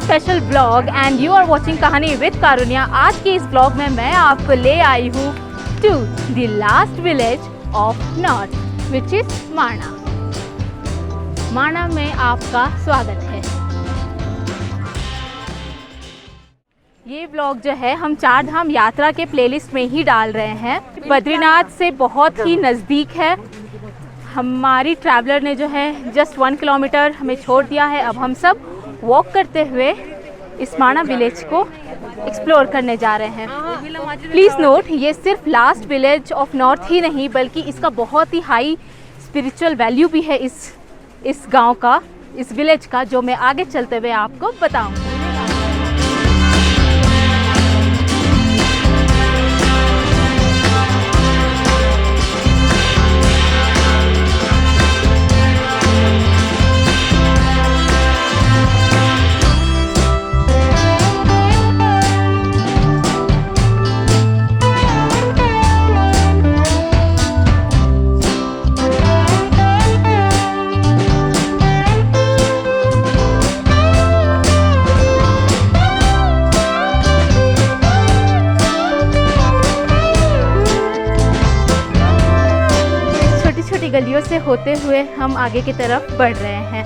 Special blog and you are watching Kahani with Karunya. आज के इस ब्लॉग में मैं आपको ले आई हूँ to the last village of north which is Mana. Mana में आपका स्वागत है। ये ब्लॉग जो है हम 4 धाम यात्रा के प्लेलिस्ट में ही डाल रहे हैं। बद्रीनाथ से बहुत ही नज़दीक है। हमारी ट्रैवलर ने जो है जस्ट 1 किलोमीटर हमें छोड़ दिया है। अब हम सब वॉक करते हुए इस माणा विलेज को एक्सप्लोर करने जा रहे हैं। प्लीज़ नोट, ये सिर्फ लास्ट विलेज ऑफ नॉर्थ ही नहीं बल्कि इसका बहुत ही हाई स्पिरिचुअल वैल्यू भी है इस गांव का, इस विलेज का, जो मैं आगे चलते हुए आपको बताऊंगी। गलियों से होते हुए हम आगे की तरफ बढ़ रहे हैं।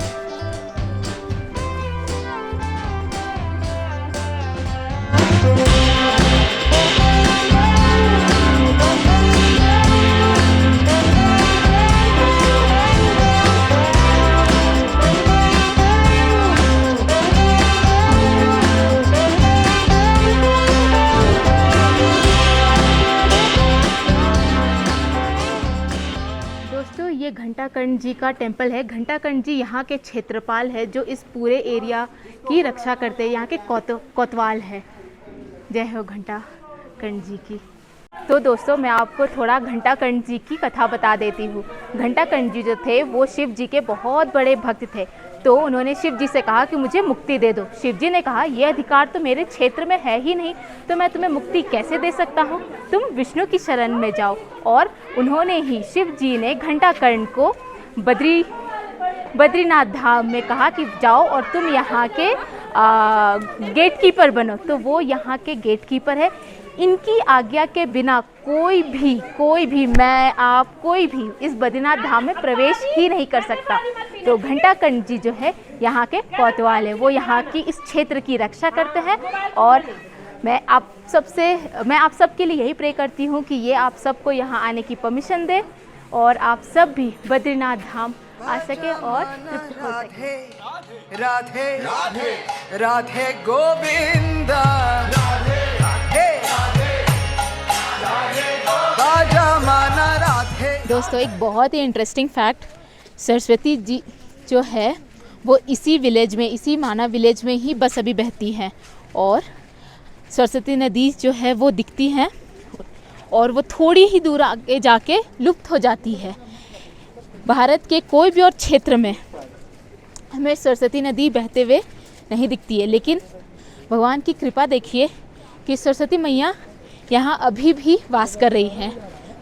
ये घंटाकर्ण जी का टेंपल है। घंटाकर्ण जी यहाँ के क्षेत्रपाल है जो इस पूरे एरिया की रक्षा करते हैं। यहाँ के कोतवाल है। जय हो घंटाकर्ण जी की। तो दोस्तों, मैं आपको थोड़ा घंटाकर्ण जी की कथा बता देती हूँ। घंटाकर्ण जी जो थे वो शिव जी के बहुत बड़े भक्त थे। तो उन्होंने शिव जी से कहा कि मुझे मुक्ति दे दो। शिव जी ने कहा, यह अधिकार तो मेरे क्षेत्र में है ही नहीं, तो मैं तुम्हें मुक्ति कैसे दे सकता हूँ, तुम विष्णु की शरण में जाओ। और उन्होंने ही, शिव जी ने घंटाकर्ण को बद्रीनाथ धाम में कहा कि जाओ और तुम यहाँ के गेटकीपर बनो। तो वो यहाँ के गेटकीपर है। इनकी आज्ञा के बिना कोई भी मैं आप कोई भी इस बद्रीनाथ धाम में प्रवेश ही नहीं कर सकता। तो घंटाकर्ण जी जो है यहाँ के कोतवाल है। वो यहाँ की इस क्षेत्र की रक्षा करते हैं। और मैं आप सबके लिए यही प्रे करती हूँ कि ये आप सबको यहाँ आने की परमिशन दे और आप सब भी बद्रीनाथ धाम आ सके और तृप्त हो सके। राधे राधे राधे गोविंदा, दोस्तों, एक बहुत ही इंटरेस्टिंग फैक्ट, सरस्वती जी जो है वो इसी विलेज में, इसी माणा विलेज में ही बस अभी बहती हैं। और सरस्वती नदी जो है वो दिखती है और वो थोड़ी ही दूर आगे जाके लुप्त हो जाती है। भारत के कोई भी और क्षेत्र में हमें सरस्वती नदी बहते हुए नहीं दिखती है, लेकिन भगवान की कृपा देखिए कि सरस्वती मैया यहाँ अभी भी वास कर रही हैं।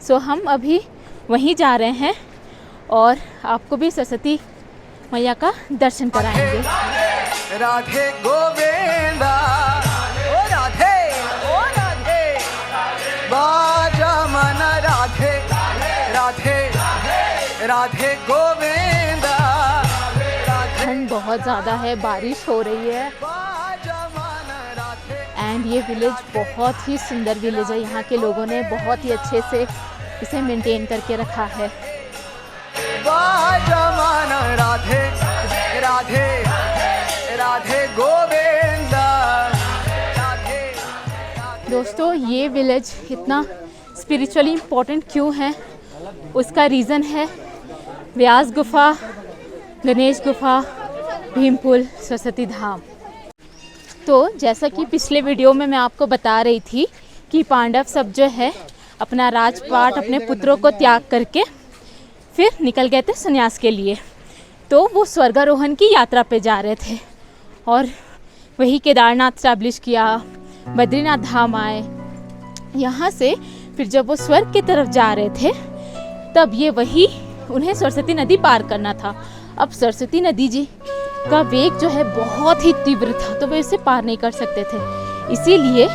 सो हम अभी वहीं जा रहे हैं और आपको भी सरस्वती मैया का दर्शन कराएंगे। राधे गोविंदा, ओ राधे बाजा मन, राधे राधे राधे गोविंदा। ठंड बहुत ज़्यादा है, बारिश हो रही है एंड ये विलेज बहुत ही सुंदर विलेज है। यहाँ के लोगों ने बहुत ही अच्छे से इसे मेंटेन करके रखा है। राधे राधे राधे गोविंदा। दोस्तों, ये विलेज इतना स्पिरिचुअली इम्पोर्टेंट क्यों है, उसका रीज़न है व्यास गुफा, गणेश गुफा, भीमपुल, सरस्वती धाम। तो जैसा कि पिछले वीडियो में मैं आपको बता रही थी कि पांडव सब जो है अपना राजपाट, अपने पुत्रों को त्याग करके फिर निकल गए थे संन्यास के लिए। तो वो स्वर्गारोहण की यात्रा पे जा रहे थे और वही केदारनाथ स्टैब्लिश किया, बद्रीनाथ धाम आए। यहाँ से फिर जब वो स्वर्ग की तरफ जा रहे थे तब ये वही उन्हें सरस्वती नदी पार करना था। अब सरस्वती नदी जी का वेग जो है बहुत ही तीव्र था, तो वे इसे पार नहीं कर सकते थे। इसीलिए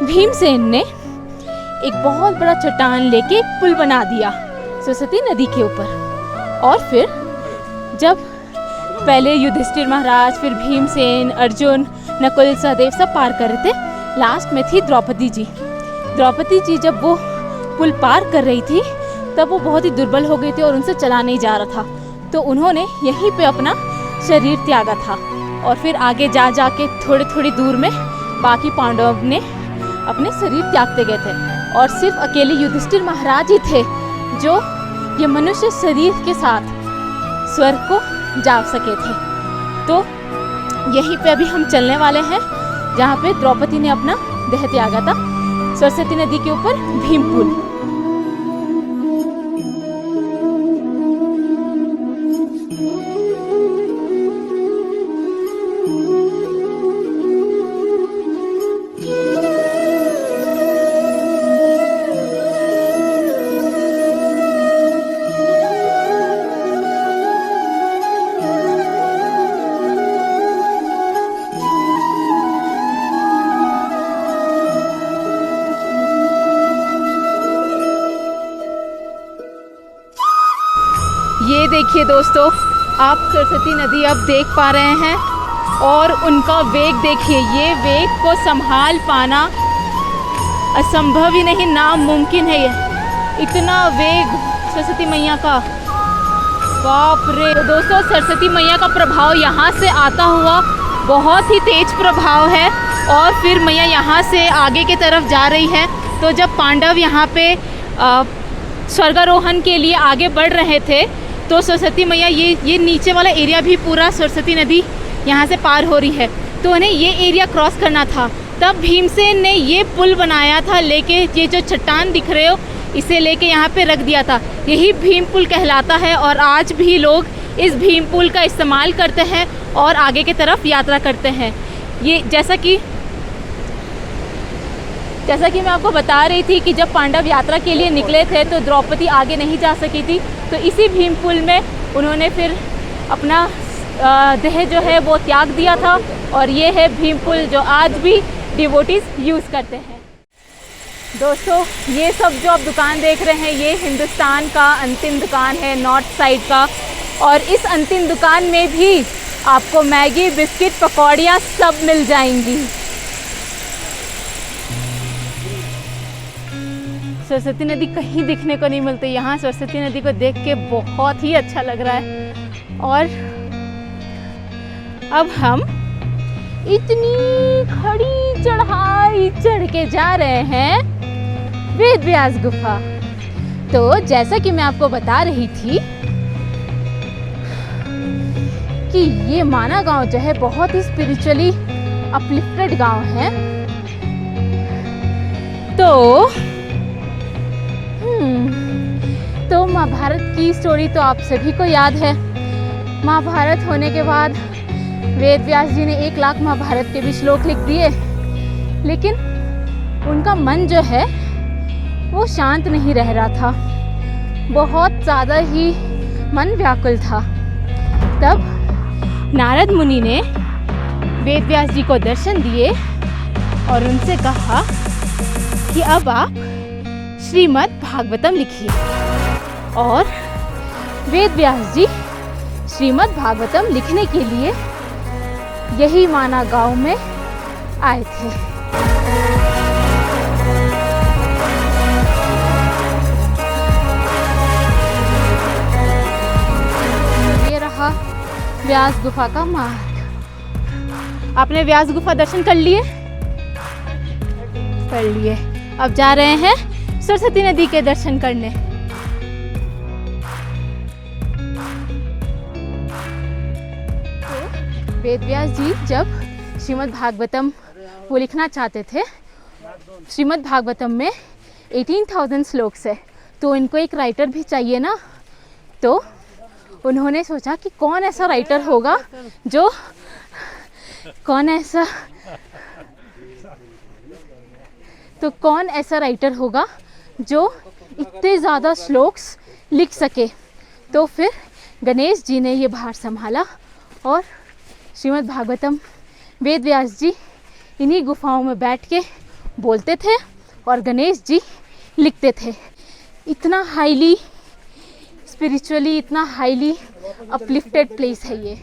भीमसेन ने एक बहुत बड़ा चट्टान लेके एक पुल बना दिया सरस्वती नदी के ऊपर। और फिर जब पहले युधिष्ठिर महाराज, फिर भीमसेन, अर्जुन, नकुल, सहदेव सब पार कर रहे थे, लास्ट में थी द्रौपदी जी। द्रौपदी जी जब वो पुल पार कर रही थी तब वो बहुत ही दुर्बल हो गई थी और उनसे चला नहीं जा रहा था, तो उन्होंने यहीं पे अपना शरीर त्यागा था। और फिर आगे जा के थोड़ी थोड़ी दूर में बाकी पांडव ने अपने शरीर त्यागते गए थे, और सिर्फ अकेले युधिष्ठिर महाराज ही थे जो ये मनुष्य शरीर के साथ स्वर्ग को जा सके थे। तो यहीं पे अभी हम चलने वाले हैं जहाँ पे द्रौपदी ने अपना देह त्यागा था, सरस्वती नदी के ऊपर भीम पुल। ये देखिए दोस्तों, आप सरस्वती नदी अब देख पा रहे हैं और उनका वेग देखिए। ये वेग को संभाल पाना असंभव ही नहीं, नामुमकिन है। ये इतना वेग सरस्वती मैया का, बाप रे। तो दोस्तों, सरस्वती मैया का प्रभाव यहाँ से आता हुआ बहुत ही तेज प्रभाव है, और फिर मैया यहाँ से आगे की तरफ जा रही है। तो जब पांडव यहाँ पे स्वर्गारोहण के लिए आगे बढ़ रहे थे तो सरस्वती मैया ये नीचे वाला एरिया भी पूरा सरस्वती नदी यहाँ से पार हो रही है, तो उन्हें ये एरिया क्रॉस करना था। तब भीमसेन ने ये पुल बनाया था, लेके ये जो चट्टान दिख रहे हो इसे लेके यहाँ पे रख दिया था। यही भीम पुल कहलाता है, और आज भी लोग इस भीम पुल का इस्तेमाल करते हैं और आगे की तरफ यात्रा करते हैं। ये जैसा कि मैं आपको बता रही थी कि जब पांडव यात्रा के लिए निकले थे तो द्रौपदी आगे नहीं जा सकी थी, तो इसी भीम पुल में उन्होंने फिर अपना देह जो है वो त्याग दिया था, और ये है भीम पुल जो आज भी डिवोटीज यूज़ करते हैं। दोस्तों, ये सब जो आप दुकान देख रहे हैं ये हिंदुस्तान का अंतिम दुकान है, नॉर्थ साइड का, और इस अंतिम दुकान में भी आपको मैगी, बिस्किट, पकौड़ियाँ सब मिल जाएंगी। सरस्वती नदी कहीं दिखने को नहीं मिलती, यहाँ सरस्वती नदी को देख के बहुत ही अच्छा लग रहा है। और अब हम इतनी खड़ी चढ़ाई चढ़ के जा रहे हैं वेद व्यास गुफा। तो जैसा कि मैं आपको बता रही थी कि ये माना गांव जो है बहुत ही स्पिरिचुअली अपलिफ्टेड गांव है। तो महाभारत की स्टोरी तो आप सभी को याद है। महाभारत होने के बाद वेद व्यास जी ने 1 लाख महाभारत के भी श्लोक लिख दिए, लेकिन उनका मन जो है वो शांत नहीं रह रहा था, बहुत ज़्यादा ही मन व्याकुल था। तब नारद मुनि ने वेद व्यास जी को दर्शन दिए और उनसे कहा कि अब आप श्रीमद् भागवतम लिखिए। और वेद व्यास जी श्रीमद् भागवतम लिखने के लिए यही माना गांव में आए थे। ये रहा व्यास गुफा का मार्ग। आपने व्यास गुफा दर्शन कर लिए? कर लिए। अब जा रहे हैं सरस्वती नदी के दर्शन करने। तो वेद व्यास जी जब श्रीमद् भागवतम वो लिखना चाहते थे, श्रीमद् भागवतम में 18,000 श्लोक है, तो इनको एक राइटर भी चाहिए ना। तो उन्होंने सोचा कि कौन ऐसा राइटर होगा जो कौन ऐसा राइटर होगा जो इतने ज़्यादा श्लोक्स लिख सके। तो फिर गणेश जी ने ये भार संभाला और श्रीमद् भागवतम वेद व्यास जी इन्हीं गुफाओं में बैठ के बोलते थे और गणेश जी लिखते थे। इतना हाईली स्पिरिचुअली, इतना हाईली अपलिफ्टेड प्लेस है ये।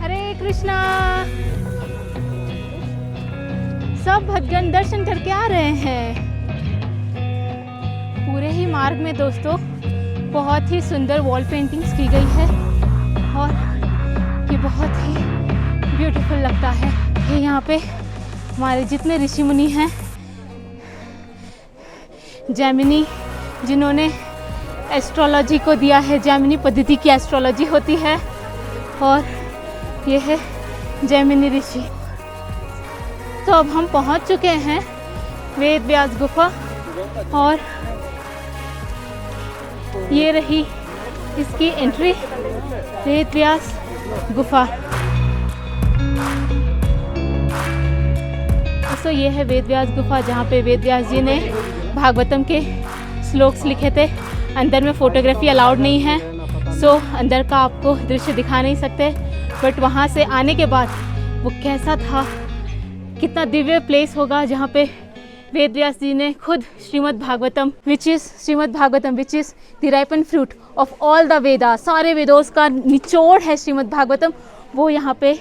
हरे कृष्णा। सब भक्तगण दर्शन करके आ रहे हैं। पूरे ही मार्ग में दोस्तों बहुत ही सुंदर वॉल पेंटिंग्स की गई है और ये बहुत ही ब्यूटीफुल लगता है। ये यहाँ पे हमारे जितने ऋषि मुनि हैं, जैमिनी जिन्होंने एस्ट्रोलॉजी को दिया है, जैमिनी पद्धति की एस्ट्रोलॉजी होती है, और ये है जैमिनी ऋषि। तो अब हम पहुंच चुके हैं वेद व्यास गुफा और ये रही इसकी एंट्री, वेद व्यास गुफा। तो ये है वेद व्यास गुफा जहाँ पे वेद व्यास जी ने भागवतम के श्लोक्स लिखे थे। अंदर में फोटोग्राफी अलाउड नहीं है, सो अंदर का आपको दृश्य दिखा नहीं सकते, बट वहाँ से आने के बाद वो कैसा था, कितना दिव्य प्लेस होगा जहाँ पे वेद व्यास जी ने खुद Shrimad Bhagavatam which is the ripen fruit of all the Veda, सारे वेदों का निचोड़ है श्रीमद् भागवतम, वो यहाँ पे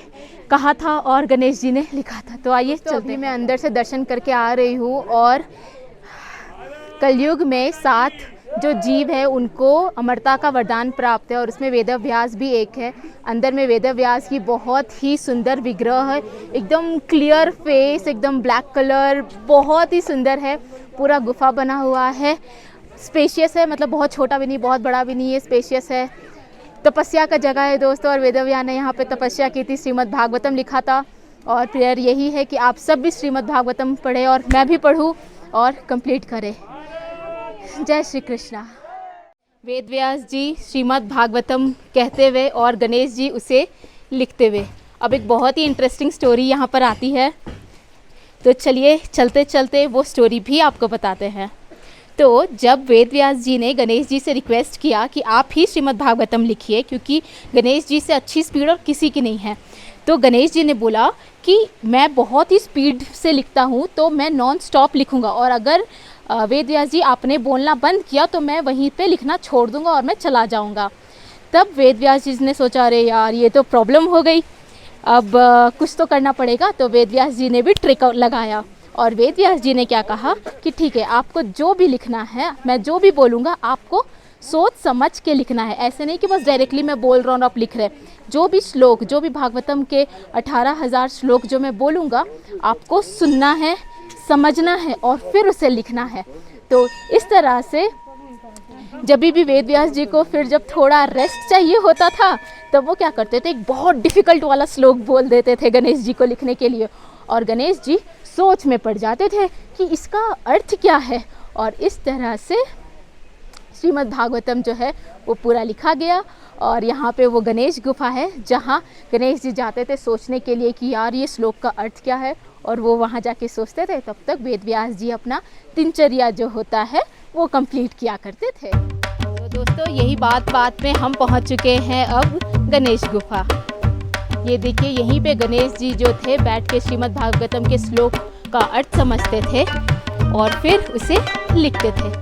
कहा था और गणेश जी ने लिखा था। तो आइए चलते। मैं अंदर से दर्शन करके आ रही हूँ और कलयुग में 7 जो जीव है उनको अमरता का वरदान प्राप्त है और उसमें वेदव्यास भी एक है। अंदर में वेदव्यास की बहुत ही सुंदर विग्रह है, एकदम क्लियर फेस, एकदम ब्लैक कलर, बहुत ही सुंदर है। पूरा गुफा बना हुआ है, स्पेशियस है, मतलब बहुत छोटा भी नहीं बहुत बड़ा भी नहीं है, स्पेशियस है। तपस्या का जगह है दोस्तों और वेदव्यास ने यहाँ पे तपस्या की थी, श्रीमद् भागवतम लिखा था। और प्रेयर यही है कि आप सब भी श्रीमद् भागवतम पढ़ें और मैं भी पढ़ूँ और कंप्लीट करें। जय श्री कृष्णा। वेद व्यास जी श्रीमद् भागवतम कहते हुए और गणेश जी उसे लिखते हुए। अब एक बहुत ही इंटरेस्टिंग स्टोरी यहाँ पर आती है, तो चलिए चलते चलते वो स्टोरी भी आपको बताते हैं। तो जब वेद व्यास जी ने गणेश जी से रिक्वेस्ट किया कि आप ही श्रीमद् भागवतम लिखिए, क्योंकि गणेश जी से अच्छी स्पीड और किसी की नहीं है, तो गणेश जी ने बोला कि मैं बहुत ही स्पीड से लिखता हूँ तो मैं नॉन स्टॉप लिखूँगा, और अगर वेद व्यास जी आपने बोलना बंद किया तो मैं वहीं पे लिखना छोड़ दूँगा और मैं चला जाऊँगा। तब वेद व्यास जी ने सोचा, अरे यार ये तो प्रॉब्लम हो गई, अब कुछ तो करना पड़ेगा। तो वेद व्यास जी ने भी ट्रिक लगाया और वेद व्यास जी ने क्या कहा कि ठीक है, आपको जो भी लिखना है, मैं जो भी बोलूँगा आपको सोच समझ के लिखना है, ऐसे नहीं कि बस डायरेक्टली मैं बोल रहा हूँ और आप लिख रहे। जो भी श्लोक, जो भी भागवतम के 18,000 श्लोक जो मैं बोलूँगा आपको सुनना है, समझना है और फिर उसे लिखना है। तो इस तरह से जब भी वेद व्यास जी को फिर जब थोड़ा रेस्ट चाहिए होता था तब वो क्या करते थे, एक बहुत डिफ़िकल्ट वाला श्लोक बोल देते थे गणेश जी को लिखने के लिए, और गणेश जी सोच में पड़ जाते थे कि इसका अर्थ क्या है। और इस तरह से श्रीमद् भागवतम जो है वो पूरा लिखा गया। और यहाँ पे वो गणेश गुफा है जहाँ गणेश जी जाते थे सोचने के लिए कि यार ये श्लोक का अर्थ क्या है, और वो वहाँ जाके सोचते थे। तब तक वेद व्यास जी अपना दिनचर्या जो होता है वो कंप्लीट किया करते थे। तो दोस्तों यही बात में हम पहुँच चुके हैं अब गणेश गुफा। ये देखिए, यहीं पे गणेश जी जो थे बैठ के श्रीमद् भागवतम के श्लोक का अर्थ समझते थे और फिर उसे लिखते थे।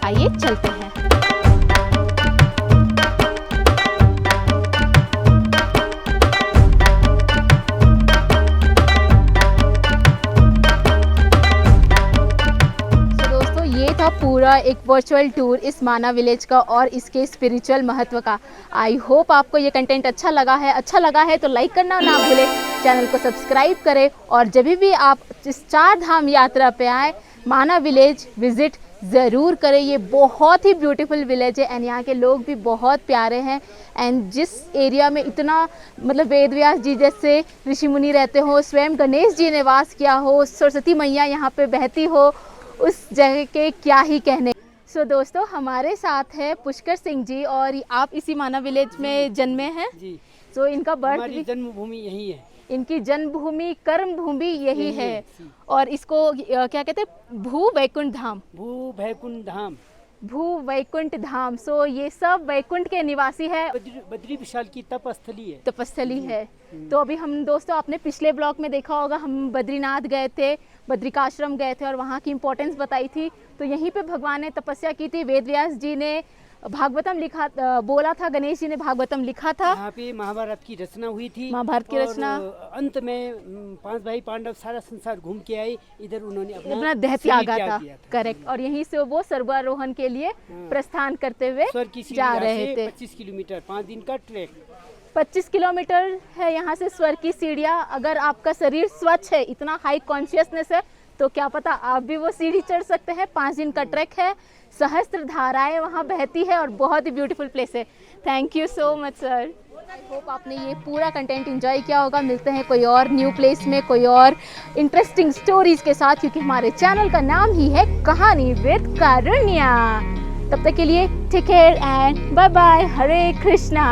आइए चलते हैं। पूरा एक वर्चुअल टूर इस माना विलेज का और इसके स्पिरिचुअल महत्व का। आई होप आपको ये कंटेंट अच्छा लगा है तो लाइक करना ना भूलें, चैनल को सब्सक्राइब करें, और जब भी आप इस 4 धाम यात्रा पे आए माना विलेज विज़िट ज़रूर करें। ये बहुत ही ब्यूटीफुल विलेज है एंड यहाँ के लोग भी बहुत प्यारे हैं। एंड जिस एरिया में इतना मतलब वेद व्यास जी जैसे ऋषि मुनि रहते हो, स्वयं गणेश जी ने वास किया हो, सरस्वती मैया यहाँ पे बहती हो, उस जगह के क्या ही कहने। सो दोस्तों हमारे साथ है पुष्कर सिंह जी और आप इसी माना विलेज में जन्मे हैं जी। सो इनका बर्थ जन्मभूमि यही है, इनकी जन्मभूमि कर्म भूमि यही है। और इसको क्या कहते हैं, भू वैकुंठ धाम। भू वैकुंठ धाम भू वैकुंठ धाम। सो ये सब वैकुंठ के निवासी है, बद्री विशाल की तपस्थली है। तपस्थली है। तो अभी हम दोस्तों, आपने पिछले ब्लॉग में देखा होगा, हम बद्रीनाथ गए थे, बद्रिकाश्रम गए थे और वहाँ की इम्पोर्टेंस बताई थी। तो यहीं पे भगवान ने तपस्या की थी। वेद व्यास जी ने भागवतम लिखा, बोला था, गणेश जी ने भागवतम लिखा था। यहाँ पे महाभारत की रचना हुई थी। महाभारत की रचना, अंत में 5 भाई पांडव सारा संसार घूम के आए, इधर उन्होंने अपना देह त्यागा था। करेक्ट। और यहीं से वो स्वर्गारोहण के लिए प्रस्थान करते हुए जा रहे थे। 25 किलोमीटर 5 दिन का ट्रैक, 25 किलोमीटर है यहाँ से स्वर्ग की सीढ़ियाँ। अगर आपका शरीर स्वच्छ है, इतना हाई कॉन्शियसनेस है, तो क्या पता आप भी वो सीढ़ी चढ़ सकते हैं। 5 दिन का ट्रैक है, सहस्त्र धाराएं वहाँ बहती है और बहुत ही ब्यूटीफुल प्लेस है। Thank you so much sir. I hope आपने ये पूरा कंटेंट एंजॉय किया होगा। मिलते हैं कोई और न्यू प्लेस में, कोई और इंटरेस्टिंग स्टोरीज के साथ, क्योंकि हमारे चैनल का नाम ही है कहानी विद कारुण्या। तब तक के लिए take care and bye bye. Hare Krishna.